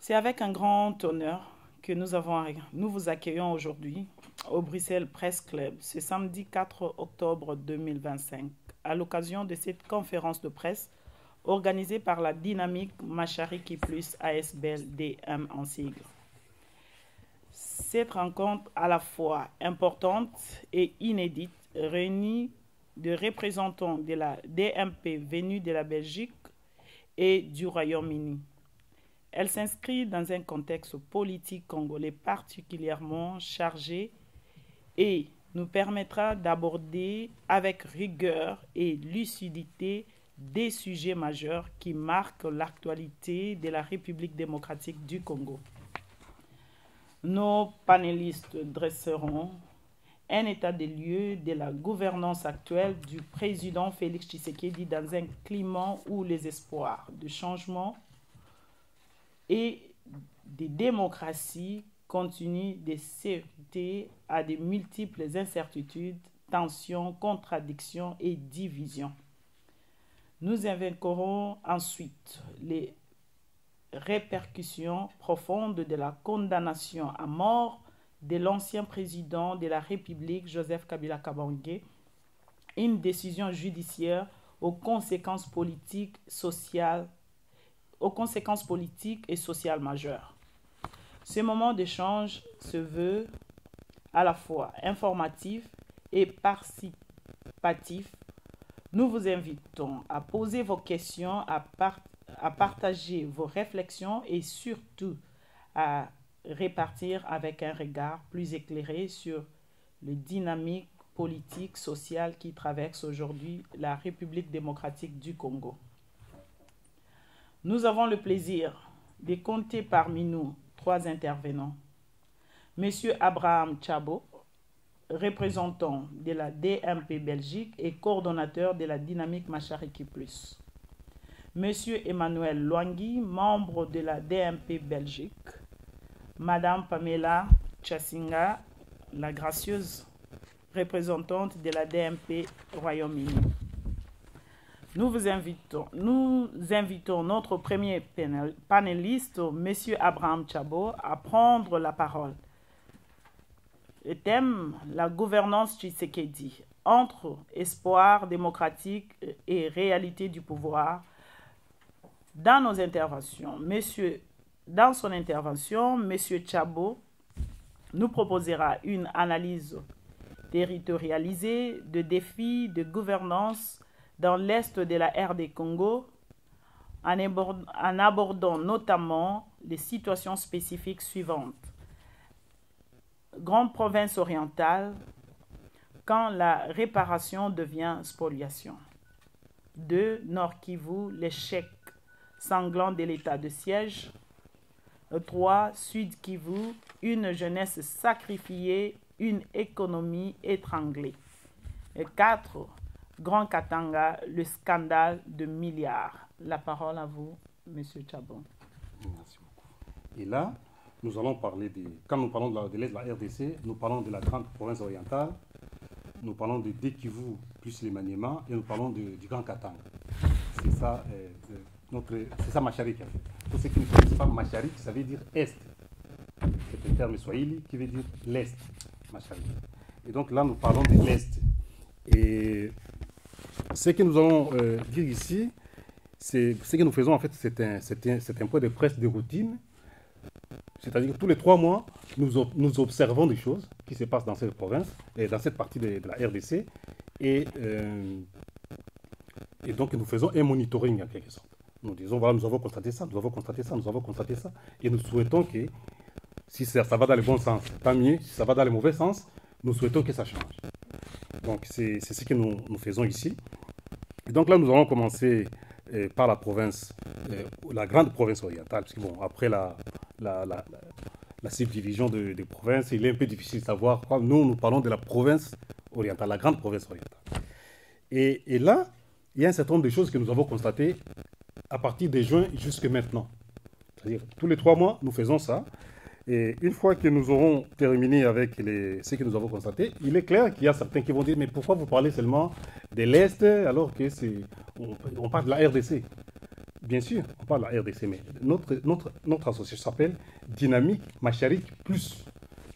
C'est avec un grand honneur que nous vous accueillons aujourd'hui au Bruxelles Press Club ce samedi 4 octobre 2025 à l'occasion de cette conférence de presse organisée par la Dynamique Machariki Plus ASBL DM en sigle. Cette rencontre à la fois importante et inédite réunit des représentants de la DMP venus de la Belgique et du Royaume-Uni. Elle s'inscrit dans un contexte politique congolais particulièrement chargé et nous permettra d'aborder avec rigueur et lucidité des sujets majeurs qui marquent l'actualité de la République démocratique du Congo. Nos panélistes dresseront un état des lieux de la gouvernance actuelle du président Félix Tshisekedi dans un climat où les espoirs de changement et de démocratie continuent de s'heurter à de multiples incertitudes, tensions, contradictions et divisions. Nous évoquerons ensuite les répercussions profondes de la condamnation à mort de l'ancien président de la République, Joseph Kabila Kabange, une décision judiciaire aux conséquences politiques et sociales majeures. Ce moment d'échange se veut à la fois informatif et participatif. Nous vous invitons à poser vos questions, à partager vos réflexions et surtout à répartir avec un regard plus éclairé sur les dynamiques politiques, sociales qui traversent aujourd'hui la République démocratique du Congo. Nous avons le plaisir de compter parmi nous 3 intervenants. Monsieur Abraham Tchabo, représentant de la DMP Belgique et coordonnateur de la Dynamique Machariki Plus. Monsieur Emmanuel Lwangui, membre de la DMP Belgique. Madame Pamela Chassinga, la gracieuse représentante de la DMP Royaume-Uni. Nous invitons notre premier panéliste, M. Abraham Tchabo, à prendre la parole. Le thème, la gouvernance Tshisekedi, entre espoir démocratique et réalité du pouvoir. Dans son intervention, M. Tchabo nous proposera une analyse territorialisée de défis de gouvernance dans l'est de la RD Congo, en abordant notamment les situations spécifiques suivantes. Grande province orientale, quand la réparation devient spoliation. 2. Nord Kivu, l'échec sanglant de l'état de siège. 3. Sud Kivu, une jeunesse sacrifiée, une économie étranglée. 4. Grand Katanga, le scandale de milliards. La parole à vous, M. Tchabo. Merci beaucoup. Et là, nous allons parler quand nous parlons de l'est de la RDC, nous parlons de la grande province orientale, nous parlons de Kivu plus les Maniema et nous parlons du Grand Katanga. C'est ça, c'est ça Machariki a fait. Pour ceux qui ne connaissent pas Machariki, ça veut dire Est. C'est un terme swahili qui veut dire l'Est, Machariki. Et donc là, nous parlons de l'Est. Et ce que nous allons dire ici, c'est ce que nous faisons en fait, c'est un point de presse de routine. C'est-à-dire que tous les 3 mois, nous observons des choses qui se passent dans cette province et dans cette partie de la RDC. Et donc, nous faisons un monitoring en quelque sorte. Nous disons, voilà, nous avons constaté ça, nous avons constaté ça, nous avons constaté ça. Et nous souhaitons que, si ça va dans le bon sens, tant mieux. Si ça va dans le mauvais sens, nous souhaitons que ça change. Donc, c'est ce que nous faisons ici. Et donc là, nous allons commencer par la province, la grande province orientale, parce que bon, après la subdivision des provinces, il est un peu difficile de savoir. Nous parlons de la province orientale, la grande province orientale. Et là, il y a un certain nombre de choses que nous avons constatées à partir de juin jusqu'à maintenant. C'est-à-dire, tous les 3 mois, nous faisons ça. Et une fois que nous aurons terminé avec ce que nous avons constaté, il est clair qu'il y a certains qui vont dire, mais pourquoi vous parlez seulement de l'Est alors que on parle de la RDC? Bien sûr, on parle de la RDC, mais notre association s'appelle Dynamique Macharik Plus.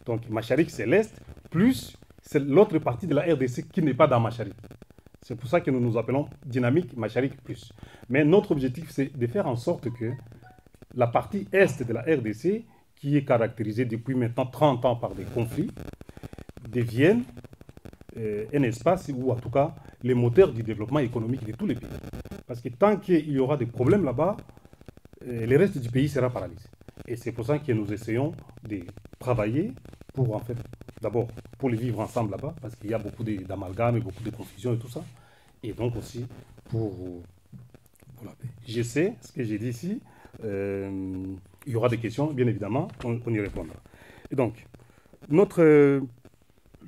Donc Macharik, c'est l'Est, plus c'est l'autre partie de la RDC qui n'est pas dans Macharik. C'est pour ça que nous nous appelons Dynamique Macharik Plus. Mais notre objectif, c'est de faire en sorte que la partie Est de la RDC, qui est caractérisée depuis maintenant 30 ans par des conflits, devienne un espace où, en tout cas, les moteurs du développement économique de tous les pays. Parce que tant qu'il y aura des problèmes là-bas, le reste du pays sera paralysé. Et c'est pour ça que nous essayons de travailler pour, en fait, d'abord, pour les vivre ensemble là-bas, parce qu'il y a beaucoup d'amalgames et beaucoup de confusion et tout ça. Et donc aussi pour la paix. Je sais ce que j'ai dit ici. Il y aura des questions, bien évidemment, on y répondra. Et donc,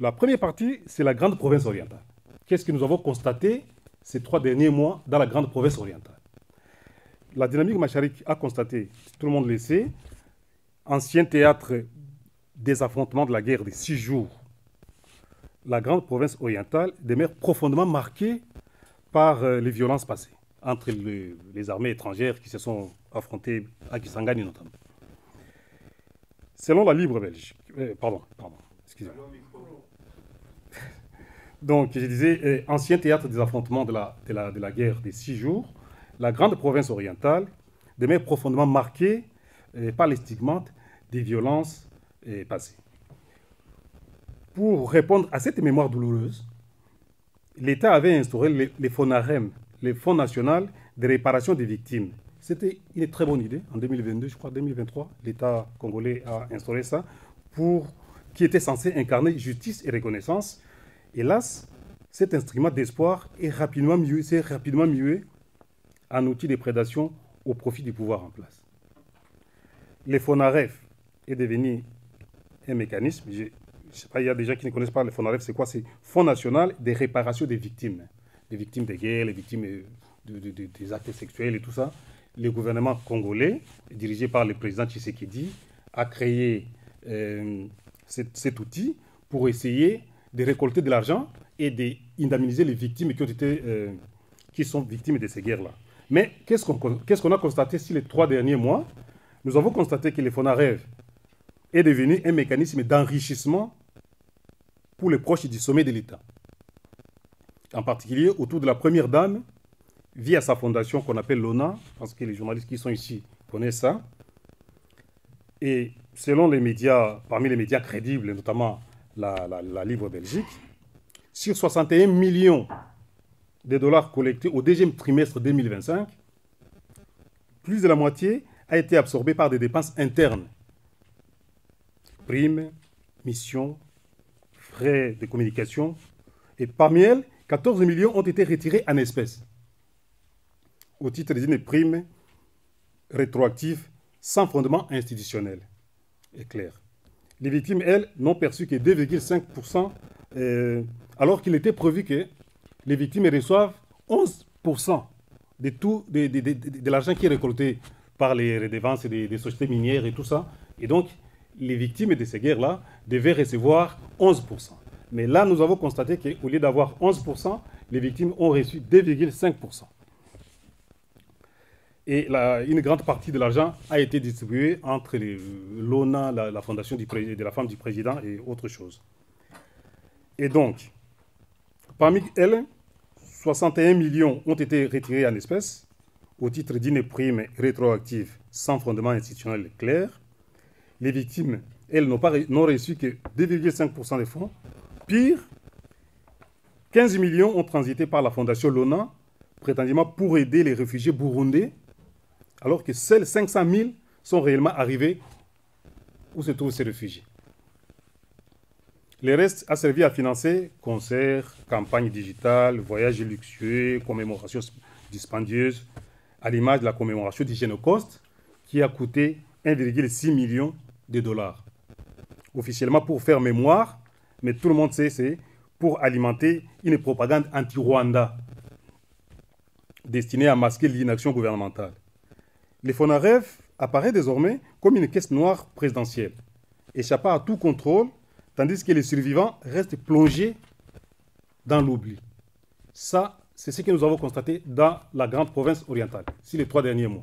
la première partie, c'est la grande province orientale. Qu'est-ce que nous avons constaté ces 3 derniers mois dans la grande province orientale? La dynamique Macharik a constaté, tout le monde le sait, ancien théâtre des affrontements de la guerre des 6 jours. La grande province orientale demeure profondément marquée par les violences passées entre les armées étrangères qui se sont affrontées à Kisangani notamment. Selon la Libre Belgique, pardon, excusez-moi. Donc, je disais, ancien théâtre des affrontements de la guerre des 6 jours, la grande province orientale demeure profondément marquée par les stigmates des violences passées. Pour répondre à cette mémoire douloureuse, l'État avait instauré les FONAREM, les Fonds national de réparation des victimes. C'était une très bonne idée. En 2022, je crois 2023, l'État congolais a instauré ça, qui était censé incarner justice et reconnaissance. Hélas, cet instrument d'espoir s'est rapidement mué en outil de prédation au profit du pouvoir en place. Le FONAREF est devenu un mécanisme. Je ne sais pas, il y a des gens qui ne connaissent pas le FONAREF, c'est quoi? C'est Fonds national de réparation des victimes de guerre, les victimes des actes sexuels et tout ça. Le gouvernement congolais, dirigé par le président Tshisekedi, a créé cet outil pour essayer de récolter de l'argent et d'indemniser les victimes qui sont victimes de ces guerres-là. Mais qu'est-ce qu'on a constaté ces les 3 derniers mois? Nous avons constaté que le FONAREV est devenu un mécanisme d'enrichissement pour les proches du sommet de l'État. En particulier autour de la première dame, via sa fondation qu'on appelle l'ONA, parce que les journalistes qui sont ici connaissent ça. Et selon les médias, parmi les médias crédibles, notamment la Libre Belgique, sur 61 millions de dollars collectés au deuxième trimestre 2025, plus de la moitié a été absorbée par des dépenses internes. Primes, missions, frais de communication. Et parmi elles, 14 millions ont été retirés en espèces, au titre d'une prime rétroactive sans fondement institutionnel. Est clair. Les victimes, elles, n'ont perçu que 2,5%, alors qu'il était prévu que les victimes reçoivent 11% de l'argent qui est récolté par les redevances des sociétés minières et tout ça. Et donc, les victimes de ces guerres-là devaient recevoir 11%. Mais là, nous avons constaté qu'au lieu d'avoir 11%, les victimes ont reçu 2,5%. Et une grande partie de l'argent a été distribuée entre l'ONA, la fondation de la femme du président et autre chose. Et donc, parmi elles, 61 millions ont été retirés en espèces au titre d'une prime rétroactive sans fondement institutionnel clair. Les victimes, elles, n'ont reçu que 2,5% des fonds. Pire, 15 millions ont transité par la fondation l'ONA, prétendument pour aider les réfugiés burundais, alors que seuls 500 000 sont réellement arrivés où se trouvent ces réfugiés. Le reste a servi à financer concerts, campagnes digitales, voyages luxueux, commémorations dispendieuses, à l'image de la commémoration du Génocoste, qui a coûté 1,6 million de dollars. Officiellement pour faire mémoire, mais tout le monde sait, c'est pour alimenter une propagande anti-Rwanda, destinée à masquer l'inaction gouvernementale. Le FONAREV apparaît désormais comme une caisse noire présidentielle, échappant à tout contrôle, tandis que les survivants restent plongés dans l'oubli. Ça, c'est ce que nous avons constaté dans la grande province orientale, sur les 3 derniers mois.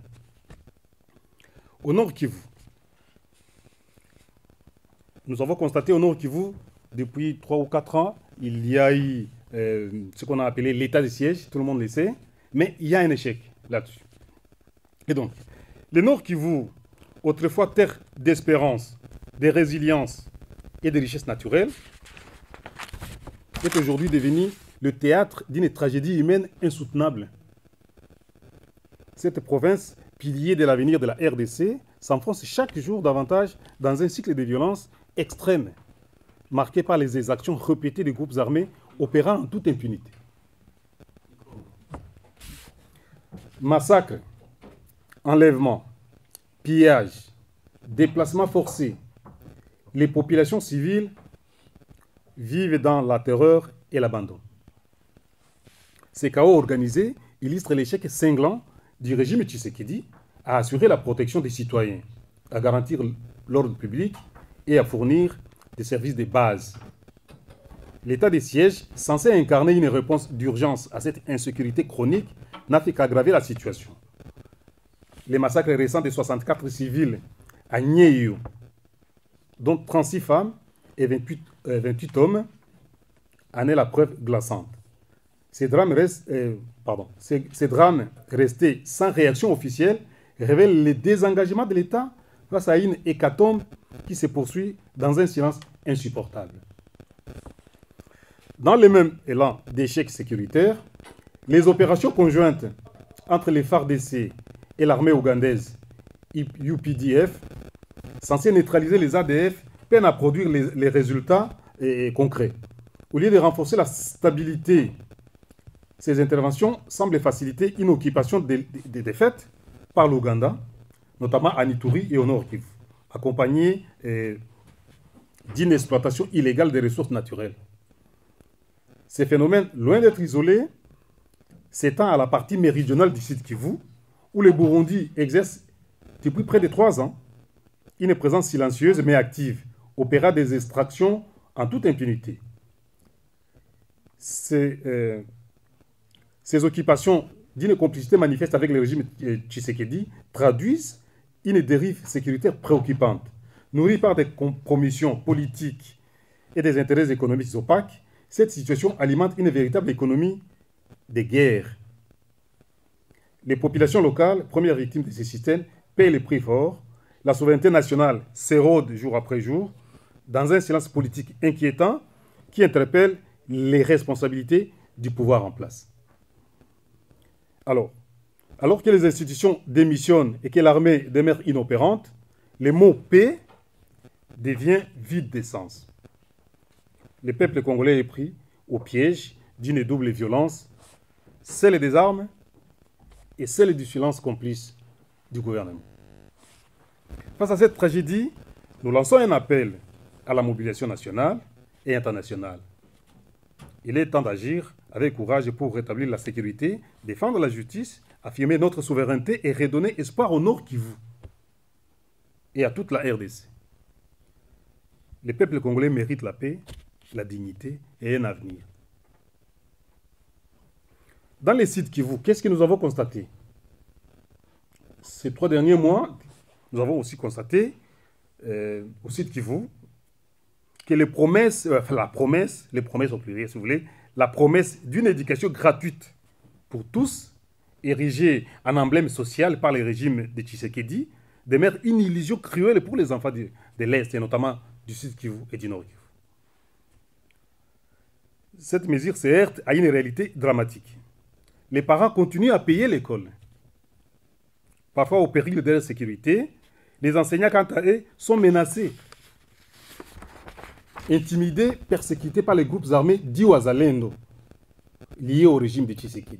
Au Nord Kivu, nous avons constaté au Nord Kivu, depuis 3 ou 4 ans, il y a eu ce qu'on a appelé l'état de siège, tout le monde le sait, mais il y a un échec là-dessus. Et donc, le Nord Kivu, autrefois terre d'espérance, de résilience et de richesse naturelle, est aujourd'hui devenu le théâtre d'une tragédie humaine insoutenable. Cette province, pilier de l'avenir de la RDC, s'enfonce chaque jour davantage dans un cycle de violence extrême, marqué par les exactions répétées des groupes armés opérant en toute impunité. Massacres, enlèvements, pillages, déplacements forcés, les populations civiles vivent dans la terreur et l'abandon. Ces chaos organisés illustrent l'échec cinglant du régime Tshisekedi à assurer la protection des citoyens, à garantir l'ordre public et à fournir des services de base. L'état de siège, censé incarner une réponse d'urgence à cette insécurité chronique, n'a fait qu'aggraver la situation. Les massacres récents de 64 civils à Nyéyo, dont 36 femmes et 28 hommes, en est la preuve glaçante. Ces drames restés sans réaction officielle révèlent le désengagement de l'État face à une hécatombe qui se poursuit dans un silence insupportable. Dans le même élan d'échec sécuritaire, les opérations conjointes entre les FARDC et l'armée ougandaise UPDF, censées neutraliser les ADF, peinent à produire les résultats concrets. Au lieu de renforcer la stabilité, ces interventions semblent faciliter une occupation des défaites par l'Ouganda, notamment à Ituri et au Nord Kivu, accompagnée d'une exploitation illégale des ressources naturelles. Ces phénomènes, loin d'être isolés, s'étendent à la partie méridionale du Sud Kivu, où le Burundi exerce depuis près de 3 ans une présence silencieuse mais active, opérant des extractions en toute impunité. Ces occupations d'une complicité manifeste avec le régime Tshisekedi traduisent une dérive sécuritaire préoccupante, nourrie par des compromissions politiques et des intérêts économiques opaques. Cette situation alimente une véritable économie de guerre. Les populations locales, premières victimes de ces systèmes, payent le prix fort. La souveraineté nationale s'érode jour après jour, dans un silence politique inquiétant qui interpelle les responsabilités du pouvoir en place. Alors que les institutions démissionnent et que l'armée demeure inopérante, le mot paix devient vide de sens. Le peuple congolais est pris au piège d'une double violence, celle des armes et celle du silence complice du gouvernement. Face à cette tragédie, nous lançons un appel à la mobilisation nationale et internationale. Il est temps d'agir avec courage pour rétablir la sécurité, défendre la justice, affirmer notre souveraineté et redonner espoir au Nord Kivu et à toute la RDC. Les peuples congolais méritent la paix, la dignité et un avenir. Dans les sites Kivu, qu'est-ce que nous avons constaté? Ces 3 derniers mois, nous avons aussi constaté au site Kivu que les promesses au pluriel si vous voulez, la promesse d'une éducation gratuite pour tous, érigée en emblème social par le régime de Tshisekedi, demeure une illusion cruelle pour les enfants de l'Est, et notamment du Sud Kivu et du Nord Kivu. Cette mesure se heurte à une réalité dramatique. Les parents continuent à payer l'école, parfois au péril de leur sécurité. Les enseignants, quant à eux, sont menacés, intimidés, persécutés par les groupes armés dits Wazalendo, liés au régime de Tshisekedi.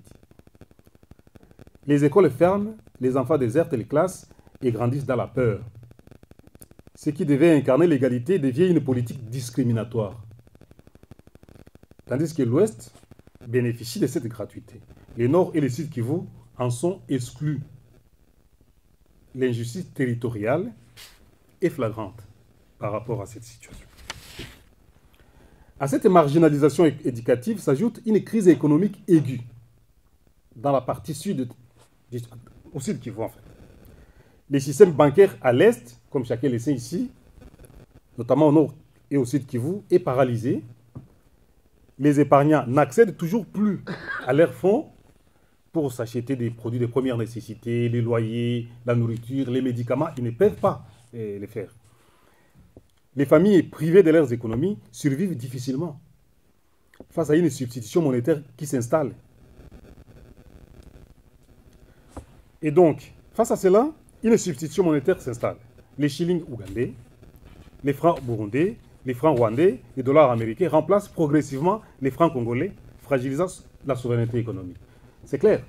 Les écoles ferment, les enfants désertent les classes et grandissent dans la peur. Ce qui devait incarner l'égalité devient une politique discriminatoire. Tandis que l'Ouest bénéficie de cette gratuité. Les Nord et les Sud Kivu en sont exclus. L'injustice territoriale est flagrante par rapport à cette situation. À cette marginalisation éducative s'ajoute une crise économique aiguë. dans la partie sud, au sud Kivu en fait. Les systèmes bancaires à l'est, comme chacun le sait ici, notamment au nord et au sud Kivu, est paralysé. Les épargnants n'accèdent toujours plus à leurs fonds pour s'acheter des produits de première nécessité, les loyers, la nourriture, les médicaments. Ils ne peuvent pas les faire. Les familles privées de leurs économies survivent difficilement face à une substitution monétaire qui s'installe. Et donc, face à cela, une substitution monétaire s'installe. Les shillings ougandais, les francs burundais, les francs rwandais, les dollars américains remplacent progressivement les francs congolais, fragilisant la souveraineté économique. C'est clair.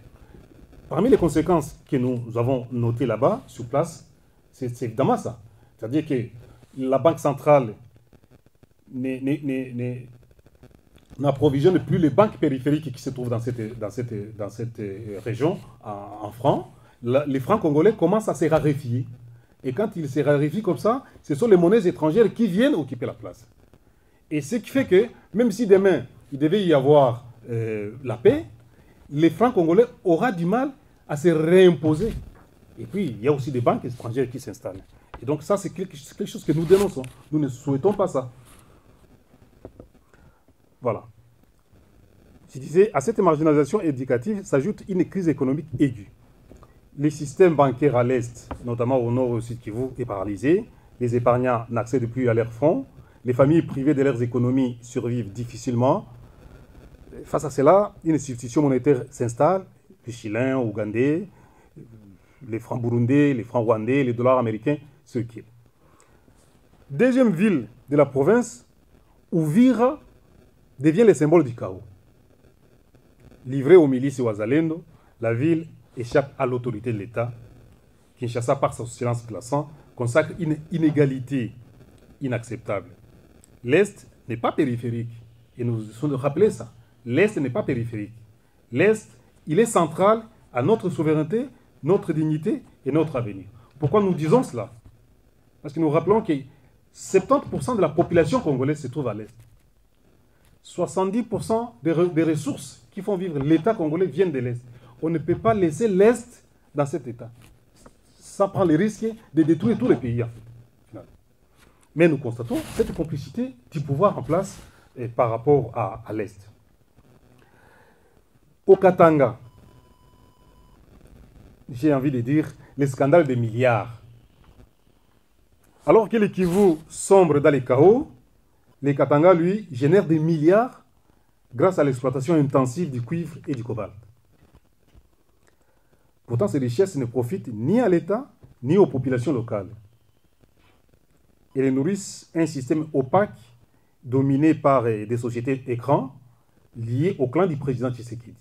Parmi les conséquences que nous avons notées là-bas, sur place, c'est évidemment ça. C'est-à-dire que la Banque centrale n'approvisionne plus les banques périphériques qui se trouvent dans cette région en francs. Les francs congolais commencent à se raréfier. Et quand ils se raréfient comme ça, ce sont les monnaies étrangères qui viennent occuper la place. Et ce qui fait que, même si demain, il devait y avoir la paix, les francs congolais auront du mal à se réimposer. Et puis, il y a aussi des banques étrangères qui s'installent. Et donc ça, c'est quelque chose que nous dénonçons. Nous ne souhaitons pas ça. Voilà. Je disais, à cette marginalisation éducative s'ajoute une crise économique aiguë. Les systèmes bancaires à l'Est, notamment au nord et au sud Kivu, est paralysé. Les épargnants n'accèdent plus à leurs fonds. Les familles privées de leurs économies survivent difficilement. Face à cela, une substitution monétaire s'installe. Les shillings ougandais, les francs burundais, les francs rwandais, les dollars américains circulent. Deuxième ville de la province, Uvira devient le symbole du chaos. Livrée aux milices et aux Wazalendo, la ville échappe à l'autorité de l'État. Kinshasa, par son silence glaçant, consacre une inégalité inacceptable. L'Est n'est pas périphérique. Et nous devons rappeler ça. L'Est n'est pas périphérique. L'Est, il est central à notre souveraineté, notre dignité et notre avenir. Pourquoi nous disons cela? Parce que nous rappelons que 70% de la population congolaise se trouve à l'Est. 70% des ressources qui font vivre l'État congolais viennent de l'Est. On ne peut pas laisser l'Est dans cet État. Ça prend le risque de détruire tous les pays. Mais nous constatons cette complicité du pouvoir en place par rapport à l'Est. Au Katanga, j'ai envie de dire les scandales des milliards. Alors que le Kivu sombre dans les chaos, les Katanga, lui, génèrent des milliards grâce à l'exploitation intensive du cuivre et du cobalt. Pourtant, ces richesses ne profitent ni à l'État, ni aux populations locales. Elles nourrissent un système opaque dominé par des sociétés écrans liées au clan du président Tshisekedi.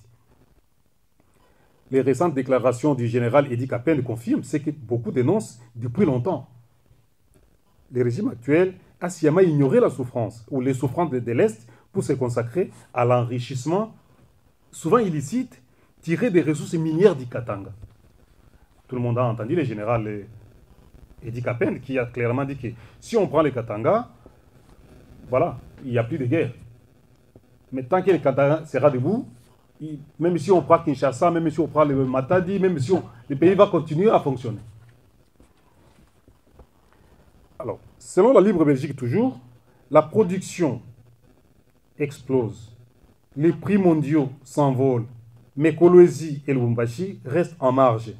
Les récentes déclarations du général Edi Kapende confirment ce que beaucoup dénoncent depuis longtemps. Le régime actuel a sciemment ignoré la souffrance ou les souffrances de l'Est pour se consacrer à l'enrichissement, souvent illicite, tiré des ressources minières du Katanga. Tout le monde a entendu le général Edi Kapende qui a clairement dit que si on prend le Katanga, voilà, il n'y a plus de guerre. Mais tant que le Katanga sera debout, même si on prend Kinshasa, même si on prend le Matadi, même si le pays va continuer à fonctionner. Alors, selon la Libre Belgique toujours, la production explose, les prix mondiaux s'envolent, mais Kolwezi et Lubumbashi restent en marge.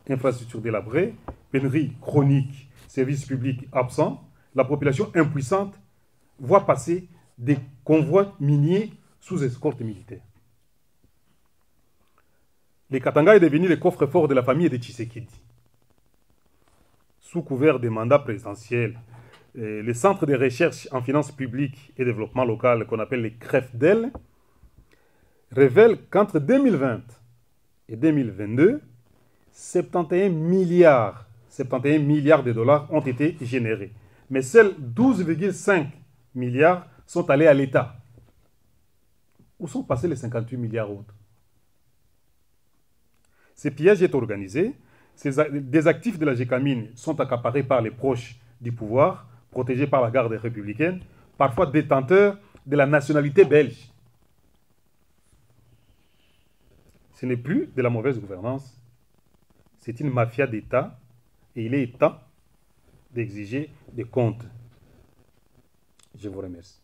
Infrastructures délabrées, pénurie chronique, services publics absents, la population impuissante voit passer des convois miniers sous escorte militaire. Le Katanga est devenu le coffre-fort de la famille de Tshisekedi. Sous couvert des mandats présidentiels, le Centre de recherche en finances publiques et développement local, qu'on appelle les CREFDEL, révèle qu'entre 2020 et 2022, 71 milliards de dollars ont été générés. Mais seuls 12,5 milliards sont allés à l'État. Où sont passés les 58 milliards autres? Ce pillage est organisé. Des actifs de la Gécamine sont accaparés par les proches du pouvoir, protégés par la garde républicaine, parfois détenteurs de la nationalité belge. Ce n'est plus de la mauvaise gouvernance, c'est une mafia d'État et il est temps d'exiger des comptes. Je vous remercie.